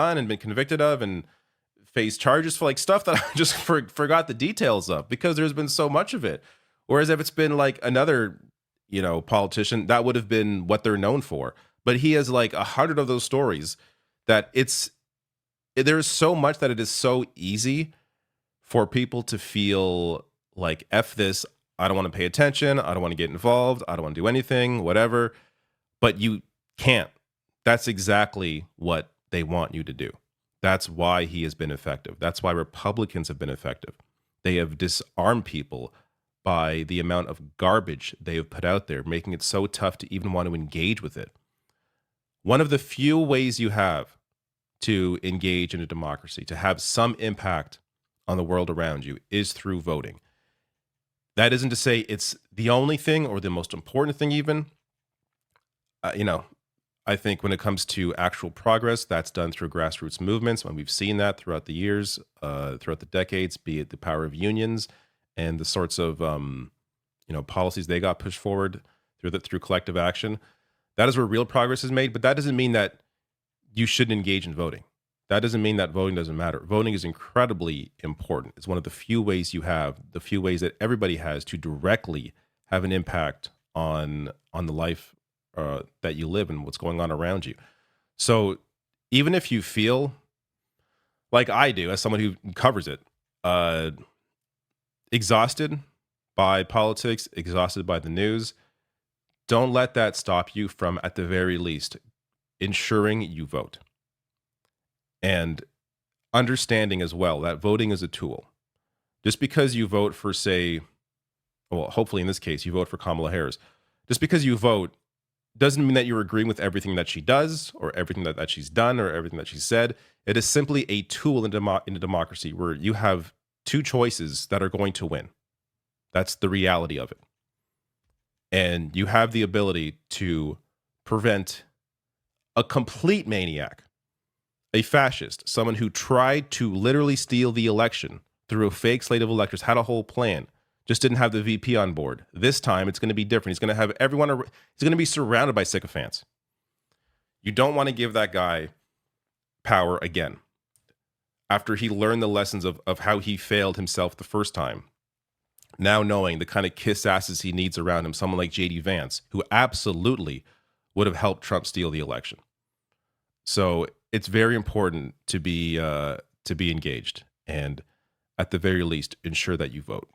done and been convicted of and face charges for like stuff that I just forgot the details of because there's been so much of it. Whereas if it's been like another, politician, that would have been what they're known for. But he has like 100 of those stories that there's so much that it is so easy for people to feel like F this, I don't want to pay attention, I don't want to get involved, I don't want to do anything, whatever. But you can't. That's exactly what they want you to do. That's why he has been effective. That's why Republicans have been effective. They have disarmed people by the amount of garbage they have put out there, making it so tough to even want to engage with it. One of the few ways you have to engage in a democracy, to have some impact on the world around you, is through voting. That isn't to say it's the only thing or the most important thing, even. I think when it comes to actual progress, that's done through grassroots movements, and we've seen that throughout the years, throughout the decades, be it the power of unions and the sorts of policies they got pushed forward through collective action. That is where real progress is made, but that doesn't mean that you shouldn't engage in voting. That doesn't mean that voting doesn't matter. Voting is incredibly important. It's one of the few ways the few ways that everybody has to directly have an impact on the life that you live and what's going on around you. So even if you feel like I do, as someone who covers it, exhausted by politics, exhausted by the news, don't let that stop you from, at the very least, ensuring you vote. And understanding as well that voting is a tool. Just because you vote for, say, well, hopefully in this case, you vote for Kamala Harris, just because you vote doesn't mean that you're agreeing with everything that she does or everything that she's done or everything that she said. It is simply a tool in a democracy where you have two choices that are going to win. That's the reality of it. And you have the ability to prevent a complete maniac, a fascist, someone who tried to literally steal the election through a fake slate of electors, had a whole plan, just didn't have the VP on board. This time it's going to be different. He's going to have he's going to be surrounded by sycophants. You don't want to give that guy power again. After he learned the lessons of how he failed himself the first time, now knowing the kind of kiss asses he needs around him, someone like JD Vance, who absolutely would have helped Trump steal the election. So it's very important to be engaged and, at the very least, ensure that you vote.